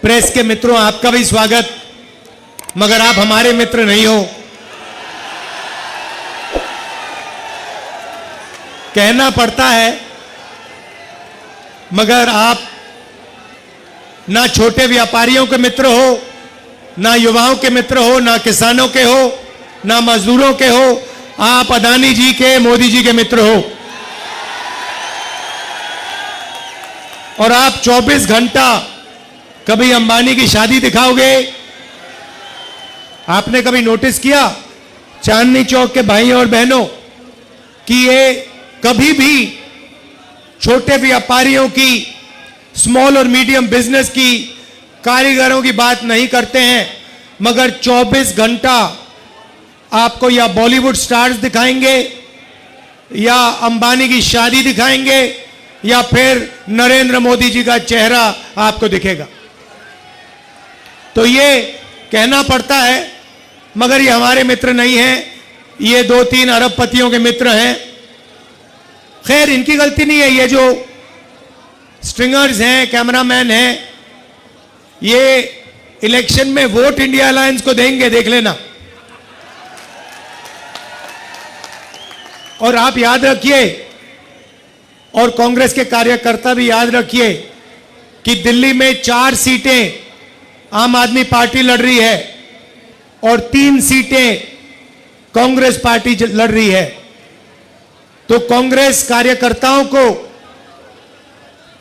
Press के मित्रों, आपका भी स्वागत, मगर आप हमारे मित्र नहीं हो। कहना पड़ता है, मगर आप ना छोटे व्यापारियों के मित्र हो, ना युवाओं के मित्र हो, ना किसानों के हो, ना मजदूरों के हो। आप अदानी जी के, मोदी जी के मित्र हो। और आप 24 घंटा कभी अंबानी की शादी दिखाओगे? आपने कभी नोटिस किया चांदनी चौक के भाइयों और बहनों कि ये कभी भी छोटे व्यापारियों की, स्मॉल और मीडियम बिजनेस की, कारीगरों की बात नहीं करते हैं, मगर 24 घंटा आपको या बॉलीवुड स्टार्स दिखाएंगे, या अंबानी की शादी दिखाएंगे, या फिर नरेंद्र मोदी जी का चेहरा आपको दिखेगा। तो ये कहना पड़ता है, मगर ये हमारे मित्र नहीं हैं, ये 2-3 अरबपतियों के मित्र हैं। खैर, इनकी गलती नहीं है। ये जो स्ट्रिंगर्स हैं, कैमरामैन हैं, ये इलेक्शन में वोट इंडिया अलायंस को देंगे, देख लेना। और आप याद रखिए, और कांग्रेस के कार्यकर्ता भी याद रखिए, कि दिल्ली में 4 सीटें आम आदमी पार्टी लड़ रही है और 3 सीटें कांग्रेस पार्टी लड़ रही है। तो कांग्रेस कार्यकर्ताओं को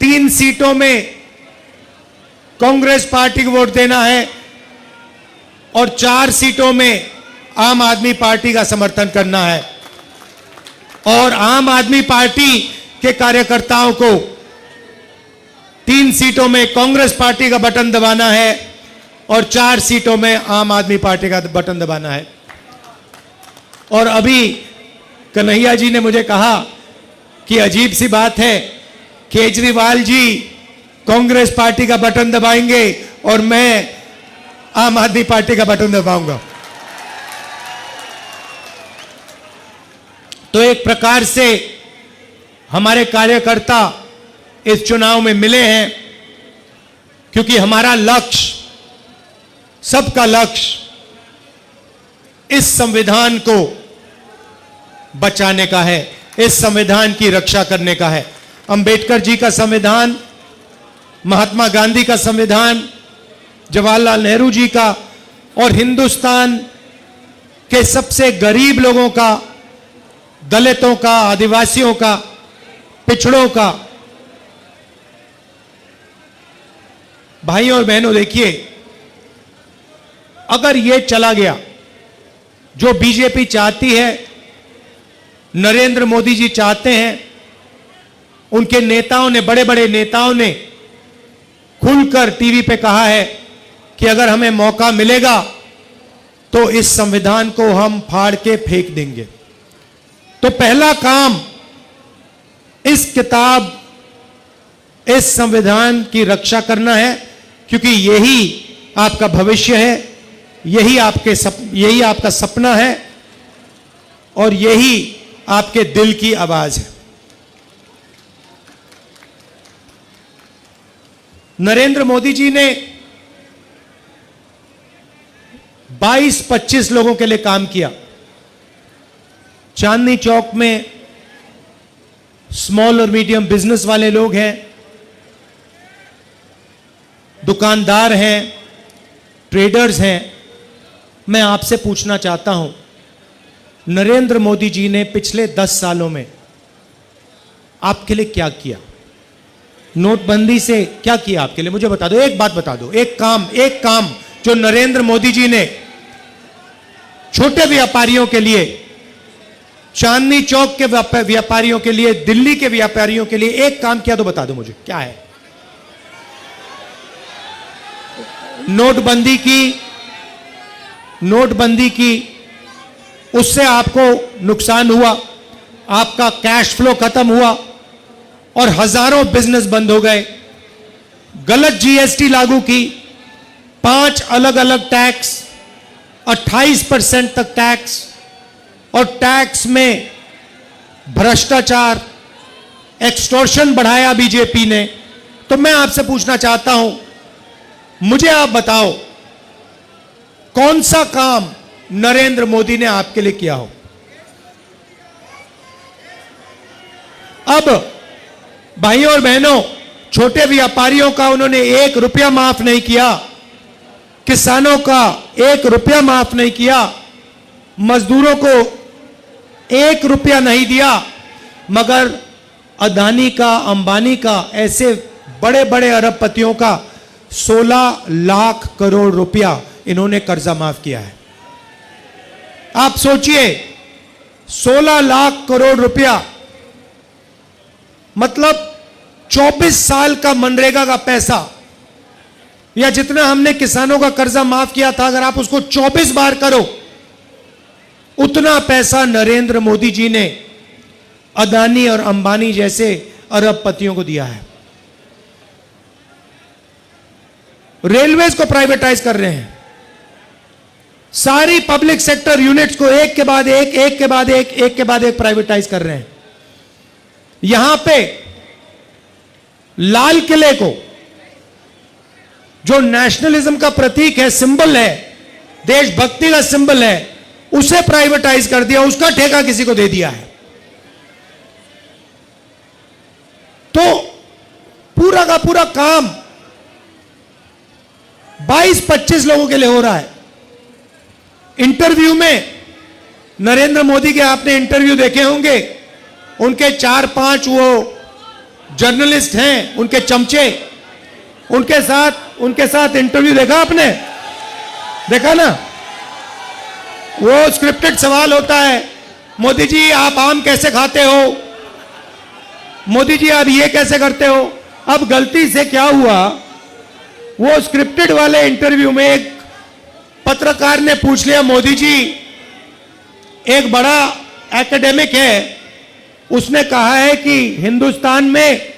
3 सीटों में कांग्रेस पार्टी को वोट देना है और 4 सीटों में आम आदमी पार्टी का समर्थन करना है। और आम आदमी पार्टी के कार्यकर्ताओं को 3 सीटों में कांग्रेस पार्टी का बटन दबाना है और 4 सीटों में आम आदमी पार्टी का बटन दबाना है। और अभी कन्हैया जी ने मुझे कहा कि अजीब सी बात है, केजरीवाल जी कांग्रेस पार्टी का बटन दबाएंगे और मैं आम आदमी पार्टी का बटन दबाऊंगा। तो एक प्रकार से हमारे कार्यकर्ता इस चुनाव में मिले हैं, क्योंकि हमारा लक्ष्य, सबका लक्ष्य इस संविधान को बचाने का है, इस संविधान की रक्षा करने का है। अंबेडकर जी का संविधान, महात्मा गांधी का संविधान, जवाहरलाल नेहरू जी का, और हिंदुस्तान के सबसे गरीब लोगों का, दलितों का, आदिवासियों का, पिछड़ों का। भाइयों और बहनों, देखिए, अगर यह चला गया जो बीजेपी चाहती है, नरेंद्र मोदी जी चाहते हैं, उनके नेताओं ने, बड़े बड़े नेताओं ने खुलकर टीवी पे कहा है कि अगर हमें मौका मिलेगा तो इस संविधान को हम फाड़ के फेंक देंगे। तो पहला काम इस किताब, इस संविधान की रक्षा करना है, क्योंकि यही आपका भविष्य है, यही आपका सपना है और यही आपके दिल की आवाज है। नरेंद्र मोदी जी ने 22-25 लोगों के लिए काम किया। चांदनी चौक में स्मॉल और मीडियम बिजनेस वाले लोग हैं, दुकानदार हैं, ट्रेडर्स हैं। मैं आपसे पूछना चाहता हूं, नरेंद्र मोदी जी ने पिछले 10 सालों में आपके लिए क्या किया? नोटबंदी से क्या किया आपके लिए? मुझे बता दो, एक बात बता दो, एक काम जो नरेंद्र मोदी जी ने छोटे व्यापारियों के लिए, चांदनी चौक के व्यापारियों के लिए, दिल्ली के व्यापारियों के लिए एक काम किया तो बता दो मुझे, क्या है? नोटबंदी की, उससे आपको नुकसान हुआ, आपका कैश फ्लो खत्म हुआ और हजारों बिजनेस बंद हो गए। गलत जीएसटी लागू की, 5 अलग अलग टैक्स, 28% तक टैक्स, और टैक्स में भ्रष्टाचार, एक्सटॉर्शन बढ़ाया बीजेपी ने। तो मैं आपसे पूछना चाहता हूं, मुझे आप बताओ कौन सा काम नरेंद्र मोदी ने आपके लिए किया हो। अब भाइयों और बहनों, छोटे व्यापारियों का उन्होंने 1 रुपया माफ नहीं किया, किसानों का 1 रुपया माफ नहीं किया, मजदूरों को 1 रुपया नहीं दिया, मगर अदानी का, अंबानी का, ऐसे बड़े बड़े अरबपतियों का 16 लाख करोड़ रुपया इन्होंने कर्जा माफ किया है। आप सोचिए, 16 लाख करोड़ रुपया मतलब 24 साल का मनरेगा का पैसा, या जितना हमने किसानों का कर्जा माफ किया था, अगर आप उसको 24 बार करो, उतना पैसा नरेंद्र मोदी जी ने अदानी और अंबानी जैसे अरबपतियों को दिया है। रेलवेज को प्राइवेटाइज कर रहे हैं, सारी पब्लिक सेक्टर यूनिट्स को एक के बाद एक, एक के बाद एक, एक के बाद एक प्राइवेटाइज कर रहे हैं। यहां पे लाल किले को, जो नेशनलिज्म का प्रतीक है, सिंबल है, देशभक्ति का सिंबल है, उसे प्राइवेटाइज कर दिया, उसका ठेका किसी को दे दिया है। तो पूरा का पूरा काम 22-25 लोगों के लिए हो रहा है। इंटरव्यू में नरेंद्र मोदी के आपने इंटरव्यू देखे होंगे, उनके 4-5 वो जर्नलिस्ट हैं, उनके चमचे, उनके साथ इंटरव्यू देखा आपने? देखा ना? वो स्क्रिप्टेड सवाल होता है, मोदी जी आप आम कैसे खाते हो, मोदी जी आप ये कैसे करते हो। अब गलती से क्या हुआ, वो स्क्रिप्टेड वाले इंटरव्यू में एक पत्रकार ने पूछ लिया, मोदी जी एक बड़ा एकेडमिक है, उसने कहा है कि हिंदुस्तान में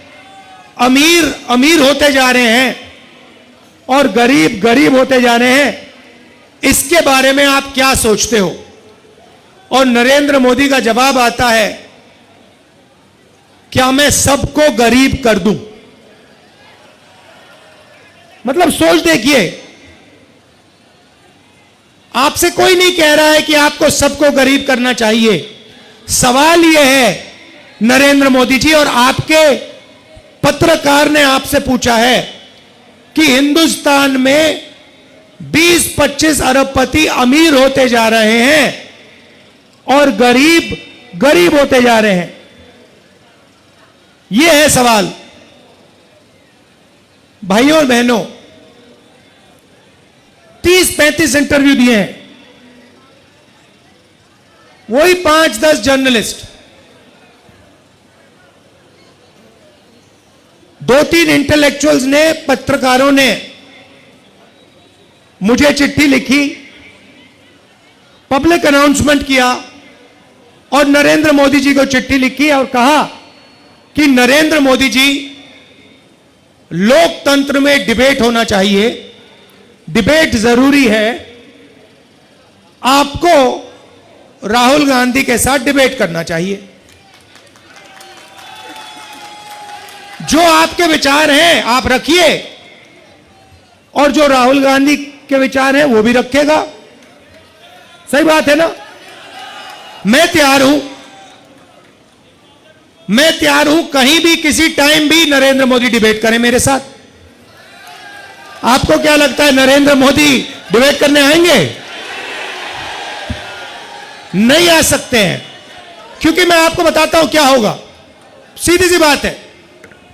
अमीर अमीर होते जा रहे हैं और गरीब गरीब होते जा रहे हैं, इसके बारे में आप क्या सोचते हो। और नरेंद्र मोदी का जवाब आता है, क्या मैं सबको गरीब कर दूं। मतलब सोच देखिए, आपसे कोई नहीं कह रहा है कि आपको सबको गरीब करना चाहिए। सवाल यह है नरेंद्र मोदी जी, और आपके पत्रकार ने आपसे पूछा है कि हिंदुस्तान में 20-25 अरबपति अमीर होते जा रहे हैं और गरीब गरीब होते जा रहे हैं। यह है सवाल। भाइयों और बहनों, 30-35 इंटरव्यू दिए हैं, वही 5-10 जर्नलिस्ट, 2-3 इंटेलेक्चुअल्स ने, पत्रकारों ने मुझे चिट्ठी लिखी, पब्लिक अनाउंसमेंट किया और नरेंद्र मोदी जी को चिट्ठी लिखी और कहा कि नरेंद्र मोदी जी, लोकतंत्र में डिबेट होना चाहिए, डिबेट जरूरी है, आपको राहुल गांधी के साथ डिबेट करना चाहिए। जो आपके विचार हैं आप रखिए और जो राहुल गांधी के विचार हैं वो भी रखेगा। सही बात है ना? मैं तैयार हूं कहीं भी किसी टाइम भी नरेंद्र मोदी डिबेट करें मेरे साथ। आपको क्या लगता है नरेंद्र मोदी डिबेट करने आएंगे? नहीं आ सकते हैं, क्योंकि मैं आपको बताता हूं क्या होगा। सीधी सी बात है,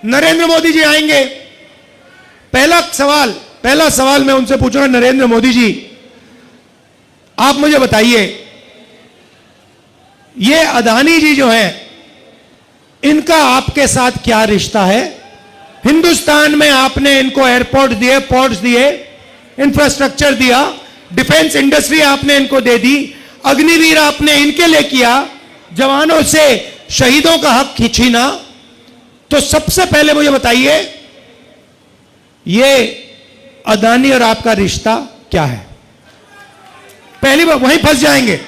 नरेंद्र मोदी जी आएंगे, पहला सवाल मैं उनसे पूछूंगा, नरेंद्र मोदी जी आप मुझे बताइए, ये अदानी जी जो हैं, इनका आपके साथ क्या रिश्ता है? हिंदुस्तान में आपने इनको एयरपोर्ट दिए, पोर्ट्स दिए, इंफ्रास्ट्रक्चर दिया, डिफेंस इंडस्ट्री आपने इनको दे दी, अग्निवीर आपने इनके लिए किया, जवानों से शहीदों का हक छीना। तो सबसे पहले मुझे बताइए, ये अदानी और आपका रिश्ता क्या है? पहली बार वहीं फंस जाएंगे।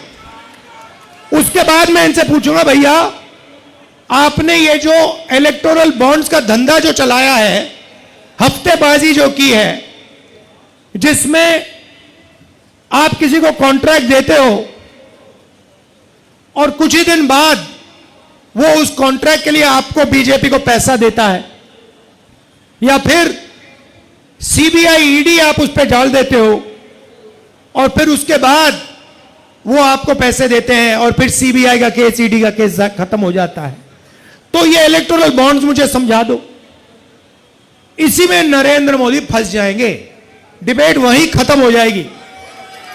उसके बाद मैं इनसे पूछूंगा, भैया आपने ये जो इलेक्टोरल बॉन्ड्स का धंधा जो चलाया है, हफ्तेबाजी जो की है, जिसमें आप किसी को कॉन्ट्रैक्ट देते हो और कुछ ही दिन बाद वो उस कॉन्ट्रैक्ट के लिए आपको बीजेपी को पैसा देता है, या फिर सीबीआई ईडी आप उस पर डाल देते हो और फिर उसके बाद वो आपको पैसे देते हैं और फिर सीबीआई का केस, ईडी का केस खत्म हो जाता है। तो ये इलेक्टोरल बॉन्ड्स मुझे समझा दो, इसी में नरेंद्र मोदी फंस जाएंगे, डिबेट वहीं खत्म हो जाएगी।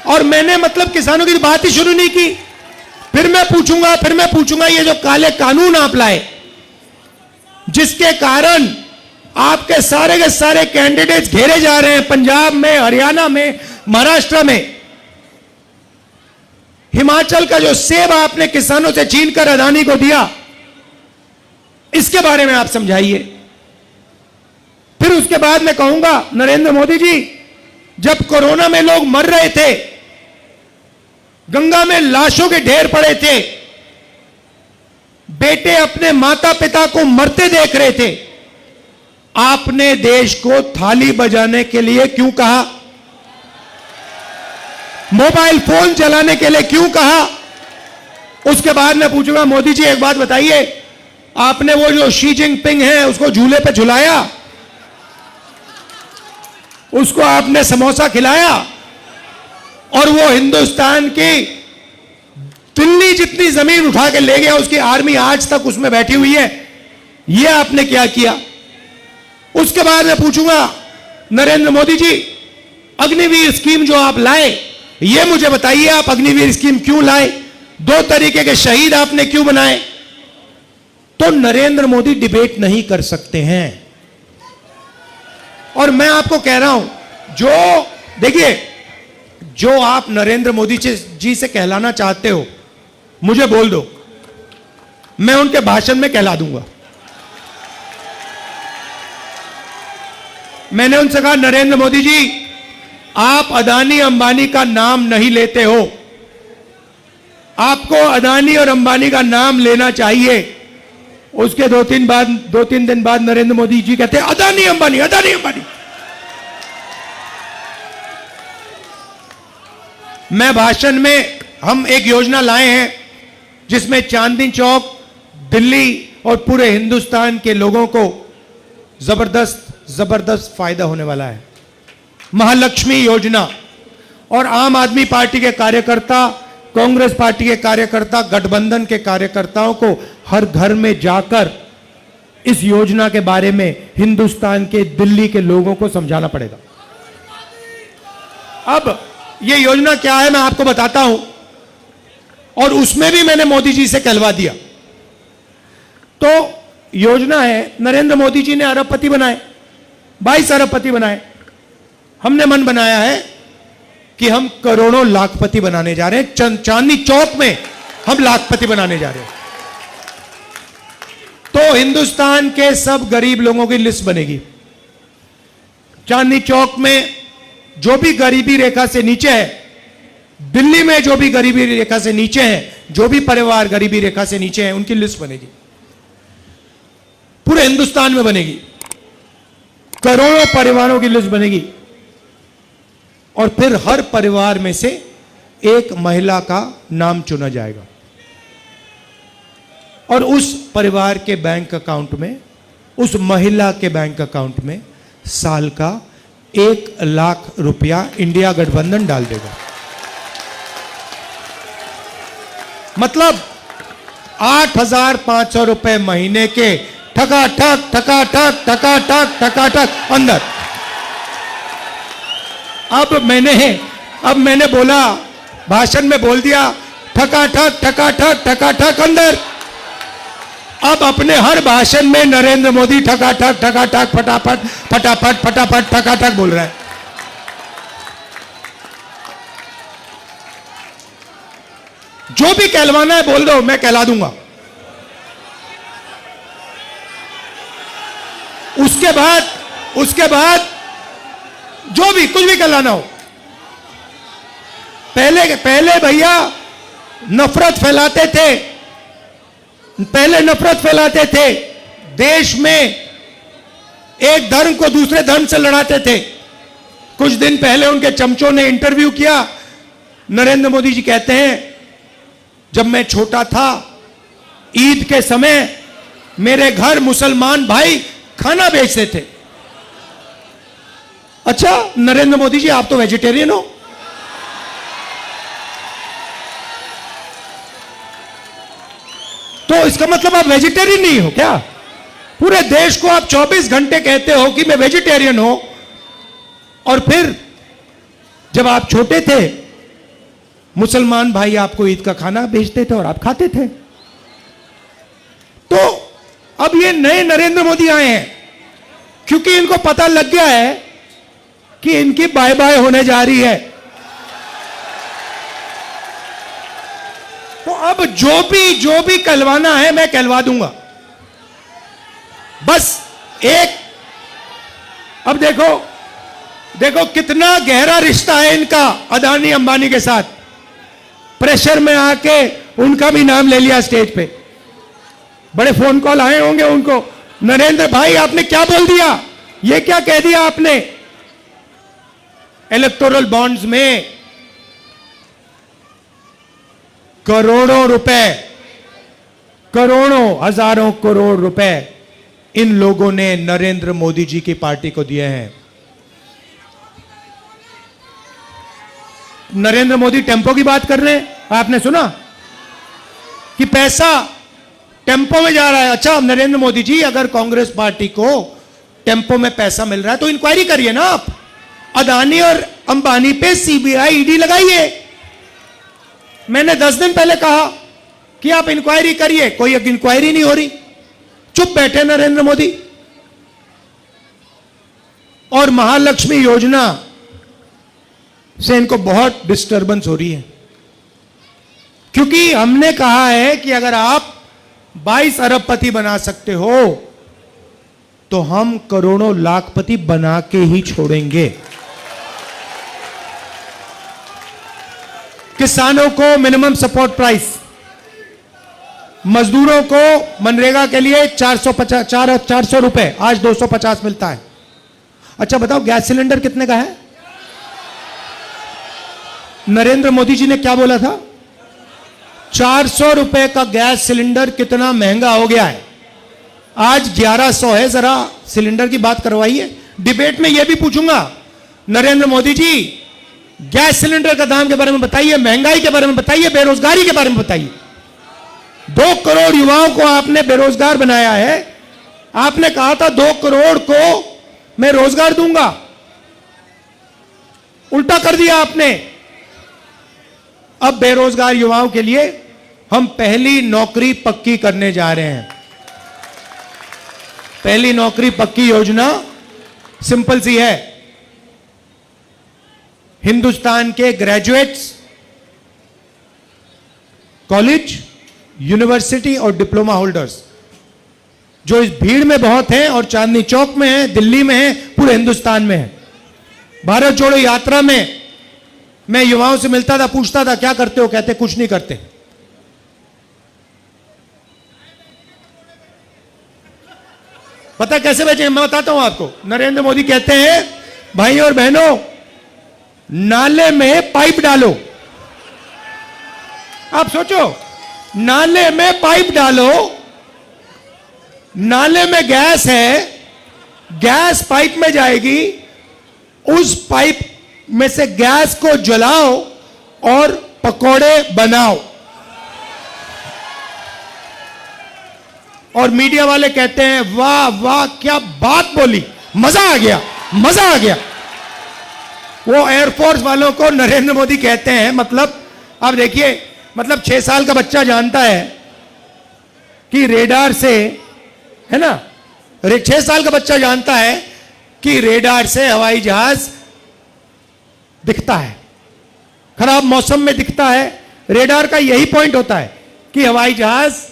और मैंने मतलब किसानों की बात ही शुरू नहीं की। फिर मैं पूछूंगा ये जो काले कानून आप लाए, जिसके कारण आपके सारे के सारे कैंडिडेट्स घेरे जा रहे हैं, पंजाब में, हरियाणा में, महाराष्ट्र में, हिमाचल का जो सेब आपने किसानों से छीनकर अदानी को दिया, इसके बारे में आप समझाइए। फिर उसके बाद मैं कहूंगा नरेंद्र मोदी जी, जब कोरोना में लोग मर रहे थे, गंगा में लाशों के ढेर पड़े थे, बेटे अपने माता पिता को मरते देख रहे थे, आपने देश को थाली बजाने के लिए क्यों कहा? मोबाइल फोन चलाने के लिए क्यों कहा? उसके बाद मैं पूछूंगा, मोदी जी एक बात बताइए, आपने वो जो शी जिनपिंग है उसको झूले पे झुलाया, उसको आपने समोसा खिलाया, और वो हिंदुस्तान की दिल्ली जितनी जमीन उठा के ले गया, उसकी आर्मी आज तक उसमें बैठी हुई है, ये आपने क्या किया? उसके बाद मैं पूछूंगा नरेंद्र मोदी जी, अग्निवीर स्कीम जो आप लाए, ये मुझे बताइए, आप अग्निवीर स्कीम क्यों लाए? 2 तरीके के शहीद आपने क्यों बनाए? तो नरेंद्र मोदी डिबेट नहीं कर सकते हैं। और मैं आपको कह रहा हूं, जो देखिए, जो आप नरेंद्र मोदी जी से कहलाना चाहते हो, मुझे बोल दो, मैं उनके भाषण में कहला दूंगा। मैंने उनसे कहा, नरेंद्र मोदी जी, आप अदानी अंबानी का नाम नहीं लेते हो, आपको अदानी और अंबानी का नाम लेना चाहिए। उसके 2-3 दिन बाद नरेंद्र मोदी जी कहते हैं, अदानी अंबानी, अदानी अंबानी। मैं भाषण में, हम एक योजना लाए हैं जिसमें चांदनी चौक, दिल्ली और पूरे हिंदुस्तान के लोगों को जबरदस्त फायदा होने वाला है। महालक्ष्मी योजना, और आम आदमी पार्टी के कार्यकर्ता, कांग्रेस पार्टी के कार्यकर्ता, गठबंधन के कार्यकर्ताओं को हर घर में जाकर इस योजना के बारे में हिंदुस्तान के, दिल्ली के लोगों को समझाना पड़ेगा। अब ये योजना क्या है मैं आपको बताता हूं, और उसमें भी मैंने मोदी जी से कहलवा दिया। तो योजना है, नरेंद्र मोदी जी ने अरबपति बनाए, 22 अरबपति बनाए। हमने मन बनाया है कि हम करोड़ों लाखपति बनाने जा रहे हैं। चांदनी चौक में हम लाखपति बनाने जा रहे हैं। तो हिंदुस्तान के सब गरीब लोगों की लिस्ट बनेगी। चांदनी चौक में जो भी गरीबी रेखा से नीचे है, दिल्ली में जो भी गरीबी रेखा से नीचे है, जो भी परिवार गरीबी रेखा से नीचे है, उनकी लिस्ट बनेगी। पूरे हिंदुस्तान में बनेगी, करोड़ों परिवारों की लिस्ट बनेगी, और फिर हर परिवार में से एक महिला का नाम चुना जाएगा, और उस परिवार के बैंक अकाउंट में, उस महिला के बैंक अकाउंट में साल का 1 लाख रुपया इंडिया गठबंधन डाल देगा। मतलब 8,500 रुपए महीने के ठकाठक ठकाठक ठकाठक ठकाठक अंदर। अब मैंने बोला, भाषण में बोल दिया, ठकाठक ठकाठक ठकाठक अंदर। अब अपने हर भाषण में नरेंद्र मोदी ठकाठक ठकाठक फटाफट फटाफट फटाफट ठकाठक बोल रहा है। जो भी कहलवाना है बोल दो, मैं कहला दूंगा। उसके बाद जो भी कुछ भी कहलाना हो, पहले भैया नफरत फैलाते थे, देश में एक धर्म को दूसरे धर्म से लड़ाते थे। कुछ दिन पहले उनके चमचों ने इंटरव्यू किया। नरेंद्र मोदी जी कहते हैं, जब मैं छोटा था ईद के समय मेरे घर मुसलमान भाई खाना बेचते थे। अच्छा नरेंद्र मोदी जी, आप तो वेजिटेरियन हो। तो इसका मतलब आप वेजिटेरियन नहीं हो क्या? पूरे देश को आप 24 घंटे कहते हो कि मैं वेजिटेरियन हूं, और फिर जब आप छोटे थे मुसलमान भाई आपको ईद का खाना भेजते थे और आप खाते थे। तो अब ये नए नरेंद्र मोदी आए हैं क्योंकि इनको पता लग गया है कि इनकी बाय बाय होने जा रही है। तो अब जो भी कहलवाना है मैं कहलवा दूंगा। बस एक, अब देखो कितना गहरा रिश्ता है इनका अदानी अंबानी के साथ। प्रेशर में आके उनका भी नाम ले लिया स्टेज पे। बड़े फोन कॉल आए होंगे उनको, नरेंद्र भाई आपने क्या बोल दिया, ये क्या कह दिया आपने। इलेक्टोरल बॉन्ड्स में करोड़ों रुपए, करोड़ों हजारों करोड़ रुपए इन लोगों ने नरेंद्र मोदी जी की पार्टी को दिए हैं। नरेंद्र मोदी टेम्पो की बात कर रहे हैं, आपने सुना कि पैसा टेम्पो में जा रहा है। अच्छा नरेंद्र मोदी जी, अगर कांग्रेस पार्टी को टेम्पो में पैसा मिल रहा है तो इंक्वायरी करिए ना आप। अदानी और अंबानी पे सीबीआई ईडी लगाइए। मैंने 10 दिन पहले कहा कि आप इंक्वायरी करिए, कोई इंक्वायरी नहीं हो रही, चुप बैठे नरेंद्र मोदी। और महालक्ष्मी योजना से इनको बहुत डिस्टर्बेंस हो रही है, क्योंकि हमने कहा है कि अगर आप 22 अरबपति बना सकते हो तो हम करोड़ों लाखपति बना के ही छोड़ेंगे। किसानों को मिनिमम सपोर्ट प्राइस, मजदूरों को मनरेगा के लिए 400 रुपए, आज 250 मिलता है। अच्छा बताओ गैस सिलेंडर कितने का है? नरेंद्र मोदी जी ने क्या बोला था? 400 रुपए का गैस सिलेंडर कितना महंगा हो गया है, आज 1100 है। जरा सिलेंडर की बात करवाइए। डिबेट में यह भी पूछूंगा, नरेंद्र मोदी जी गैस सिलेंडर का दाम के बारे में बताइए, महंगाई के बारे में बताइए, बेरोजगारी के बारे में बताइए। 2 करोड़ युवाओं को आपने बेरोजगार बनाया है। आपने कहा था 2 करोड़ को मैं रोजगार दूंगा, उल्टा कर दिया आपने। अब बेरोजगार युवाओं के लिए हम पहली नौकरी पक्की करने जा रहे हैं। पहली नौकरी पक्की योजना सिंपल सी है। हिंदुस्तान के ग्रेजुएट्स, कॉलेज, यूनिवर्सिटी और डिप्लोमा होल्डर्स जो इस भीड़ में बहुत हैं और चांदनी चौक में हैं, दिल्ली में हैं, पूरे हिंदुस्तान में हैं। भारत जोड़ो यात्रा में मैं युवाओं से मिलता था, पूछता था क्या करते हो, कहते कुछ नहीं करते। पता कैसे बचे, मैं बताता हूं आपको। नरेंद्र मोदी कहते हैं भाई और बहनों नाले में पाइप डालो। आप सोचो, नाले में पाइप डालो, नाले में गैस है, गैस पाइप में जाएगी, उस पाइप में से गैस को जलाओ और पकोड़े बनाओ। और मीडिया वाले कहते हैं वाह वाह क्या बात बोली, मजा आ गया, मजा आ गया। वो एयरफोर्स वालों को नरेंद्र मोदी कहते हैं, मतलब अब देखिए, मतलब 6 साल का बच्चा जानता है कि रेडार से, है ना, 6 साल का बच्चा जानता है कि रेडार से हवाई जहाज दिखता है, खराब मौसम में दिखता है। रेडार का यही पॉइंट होता है कि हवाई जहाज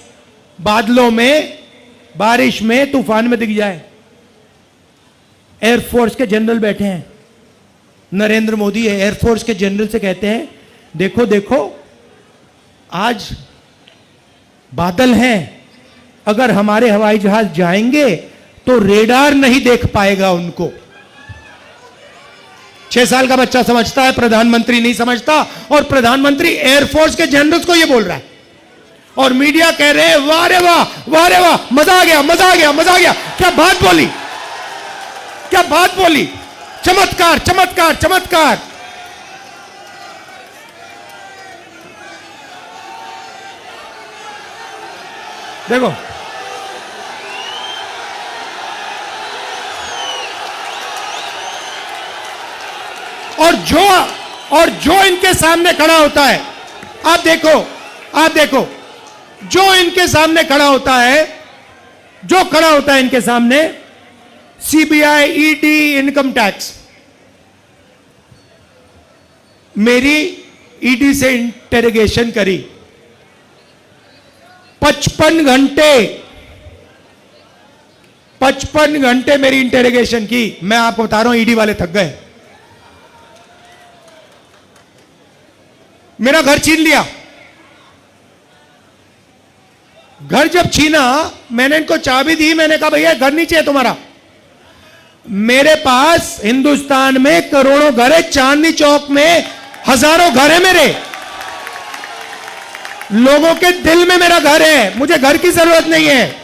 बादलों में, बारिश में, तूफान में दिख जाए। एयरफोर्स के जनरल बैठे हैं, नरेंद्र मोदी एयरफोर्स के जनरल से कहते हैं देखो देखो आज बादल हैं, अगर हमारे हवाई जहाज जाएंगे तो रेडार नहीं देख पाएगा उनको। 6 साल का बच्चा समझता है, प्रधानमंत्री नहीं समझता। और प्रधानमंत्री एयरफोर्स के जनरल्स को यह बोल रहा है और मीडिया कह रहे हैं वाह रे वाह, वाह रे वाह, मजा आ गया, मजा आ गया, मजा आ गया। क्या बात बोली, क्या बात बोली, चमत्कार चमत्कार चमत्कार। देखो और जो इनके सामने खड़ा होता है, आप देखो जो इनके सामने खड़ा होता है, जो खड़ा होता है इनके सामने, सीबीआई, ईडी, इनकम टैक्स। मेरी ईडी से इंटेरोगेशन करी 55 घंटे मेरी इंटेरोगेशन की। मैं आपको बता रहा हूं, ईडी वाले थक गए। मेरा घर छीन लिया। घर जब छीना, मैंने इनको चाबी दी, मैंने कहा भैया घर नहीं चाहिए तुम्हारा। मेरे पास हिंदुस्तान में करोड़ों घर है, चांदनी चौक में हजारों घर है मेरे। लोगों के दिल में मेरा घर है, मुझे घर की जरूरत नहीं है।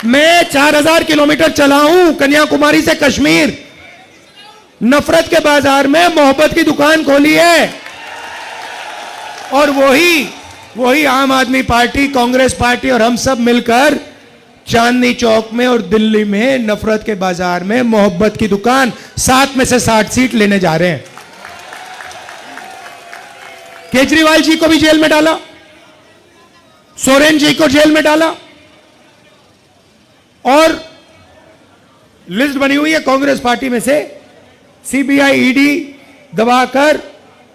मैं 4000 किलोमीटर चला हूं कन्याकुमारी से कश्मीर, नफरत के बाजार में मोहब्बत की दुकान खोली है। और वही आम आदमी पार्टी, कांग्रेस पार्टी और हम सब मिलकर चांदनी चौक में और दिल्ली में नफरत के बाजार में मोहब्बत की दुकान 7 में से 60 सीट लेने जा रहे हैं। केजरीवाल जी को भी जेल में डाला, सोरेन जी को जेल में डाला, और लिस्ट बनी हुई है कांग्रेस पार्टी में से सीबीआई, ईडी दबाकर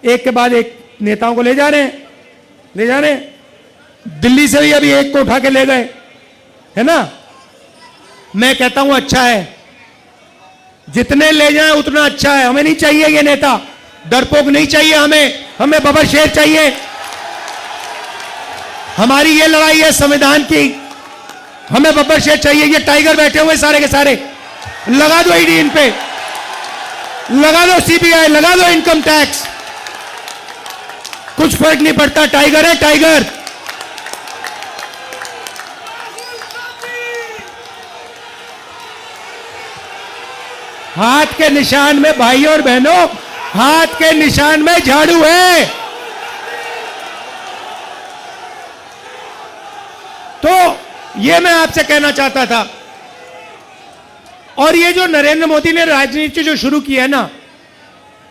एक के बाद एक नेताओं को ले जा रहे हैं। दिल्ली से भी अभी एक को उठा के ले गए, है ना। मैं कहता हूं अच्छा है, जितने ले जाएं उतना अच्छा है। हमें नहीं चाहिए ये नेता, डरपोक नहीं चाहिए हमें बबर शेर चाहिए। हमारी ये लड़ाई है संविधान की, हमें बबर शेर चाहिए। ये टाइगर बैठे हुए सारे के सारे, लगा दो ईडी इन पे, लगा दो सीबीआई, लगा दो इनकम टैक्स, कुछ फर्क नहीं पड़ता। टाइगर है टाइगर। हाथ के निशान में भाइयों और बहनों, हाथ के निशान में झाड़ू है। तो ये मैं आपसे कहना चाहता था। और ये जो नरेंद्र मोदी ने राजनीति जो शुरू की है ना,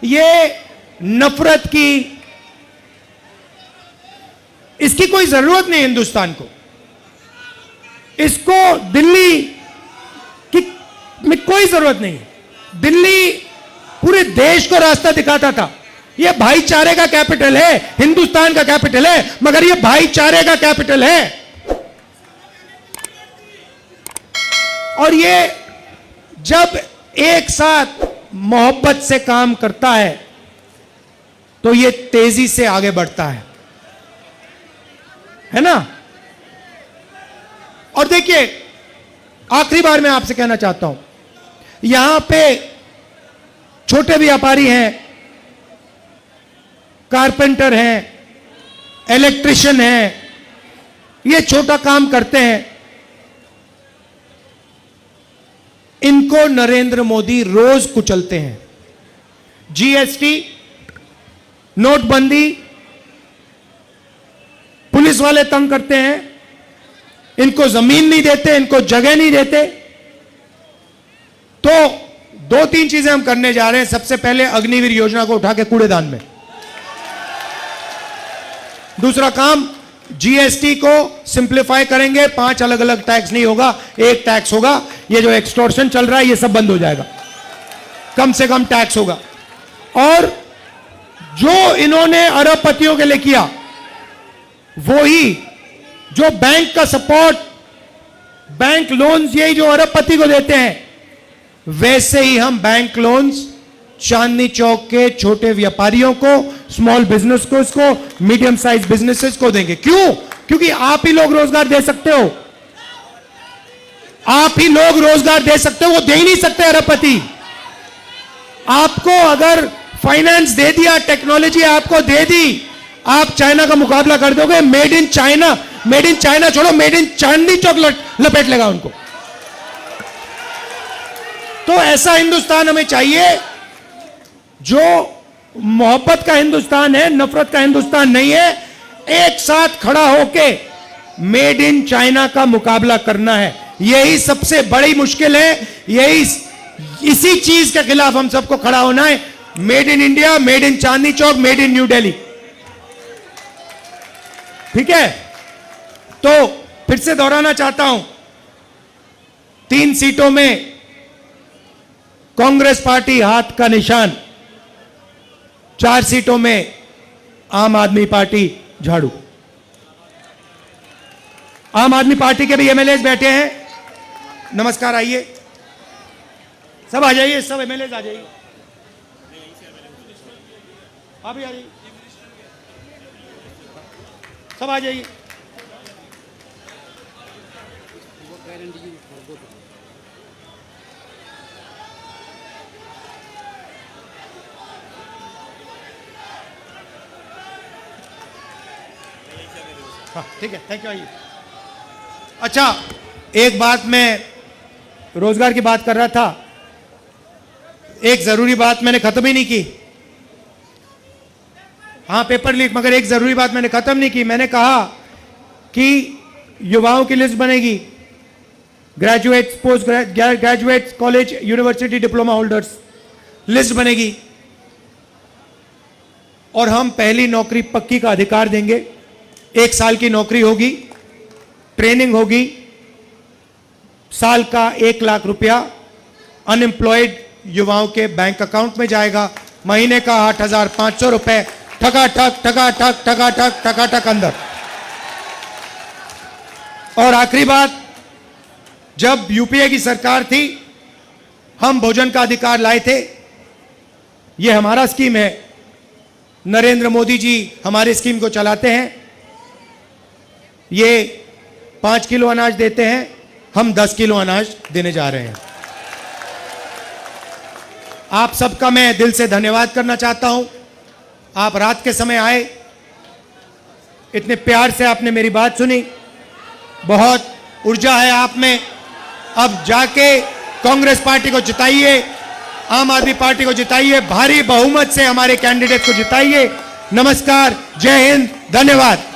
ये नफरत की, इसकी कोई जरूरत नहीं हिंदुस्तान को। इसको दिल्ली की में कोई जरूरत नहीं। दिल्ली पूरे देश को रास्ता दिखाता था। यह भाईचारे का कैपिटल है, हिंदुस्तान का कैपिटल है, मगर यह भाईचारे का कैपिटल है। और ये जब एक साथ मोहब्बत से काम करता है तो ये तेजी से आगे बढ़ता है ना। और देखिए, आखिरी बार मैं आपसे कहना चाहता हूं, यहां पे छोटे व्यापारी हैं, कारपेंटर हैं, इलेक्ट्रिशियन हैं, ये छोटा काम करते हैं। इनको नरेंद्र मोदी रोज कुचलते हैं। जीएसटी, नोटबंदी, पुलिस वाले तंग करते हैं, इनको जमीन नहीं देते, इनको जगह नहीं देते। तो 2-3 चीजें हम करने जा रहे हैं। सबसे पहले अग्निवीर योजना को उठा के कूड़ेदान में। दूसरा काम, जीएसटी को सिंप्लीफाई करेंगे। 5 अलग अलग टैक्स नहीं होगा, एक टैक्स होगा। ये जो एक्सटॉर्शन चल रहा है ये सब बंद हो जाएगा, कम से कम टैक्स होगा। और जो इन्होंने अरबपतियों के लिए किया, वो ही जो बैंक का सपोर्ट, बैंक लोन्स, यही जो अरबपति को देते हैं, वैसे ही हम बैंक लोन्स चांदनी चौक के छोटे व्यापारियों को, स्मॉल बिजनेस को, इसको मीडियम साइज बिजनेसेस को देंगे। क्यों? क्योंकि आप ही लोग रोजगार दे सकते हो, आप ही लोग रोजगार दे सकते हो, वो दे ही नहीं सकते अरबपति। आपको अगर फाइनेंस दे दिया, टेक्नोलॉजी आपको दे दी, आप चाइना का मुकाबला कर दोगे। मेड इन चाइना छोड़ो, मेड इन चांदनी चौक लपेट लेगा उनको। तो ऐसा हिंदुस्तान हमें चाहिए जो मोहब्बत का हिंदुस्तान है, नफरत का हिंदुस्तान नहीं है। एक साथ खड़ा होके मेड इन चाइना का मुकाबला करना है, यही सबसे बड़ी मुश्किल है। इसी चीज के खिलाफ हम सबको खड़ा होना है। Made in India, made in Chandni Chowk, made in new Delhi. ठीक है, तो फिर से दोहराना चाहता हूं, 3 सीटों में कांग्रेस पार्टी हाथ का निशान, 4 सीटों में आम आदमी पार्टी झाड़ू। आम आदमी पार्टी के भी एमएलए बैठे हैं। नमस्कार, आइए सब, आ जाइए, सब एमएलए आ जाइए, आप भी आ जाइए, सब आ जाइए। हाँ ठीक है, थैंक यू, आइए। अच्छा, एक बात, मैं रोजगार की बात कर रहा था, एक जरूरी बात मैंने खत्म ही नहीं की। हाँ, पेपर लीक, मगर एक जरूरी बात मैंने खत्म नहीं की। मैंने कहा कि युवाओं की लिस्ट बनेगी, graduates, post graduates, college, university diploma holders list बनेगी, और हम पहली नौकरी पक्की का अधिकार देंगे। 1 साल की नौकरी होगी, ट्रेनिंग होगी, साल का 1 लाख रुपया अनएम्प्लॉयड युवाओं के बैंक अकाउंट में जाएगा, महीने का 8,500 रुपए ठका ठक अंदर। और आखिरी बात, जब यूपीए की सरकार थी, हम भोजन का अधिकार लाए थे। यह हमारा स्कीम है, नरेंद्र मोदी जी हमारी स्कीम को चलाते हैं। ये 5 किलो अनाज देते हैं, हम 10 किलो अनाज देने जा रहे हैं। आप सबका मैं दिल से धन्यवाद करना चाहता हूं। आप रात के समय आए, इतने प्यार से आपने मेरी बात सुनी, बहुत ऊर्जा है आप में। अब जाके कांग्रेस पार्टी को जिताइए, आम आदमी पार्टी को जिताइए, भारी बहुमत से हमारे कैंडिडेट को जिताइए। नमस्कार, जय हिंद, धन्यवाद।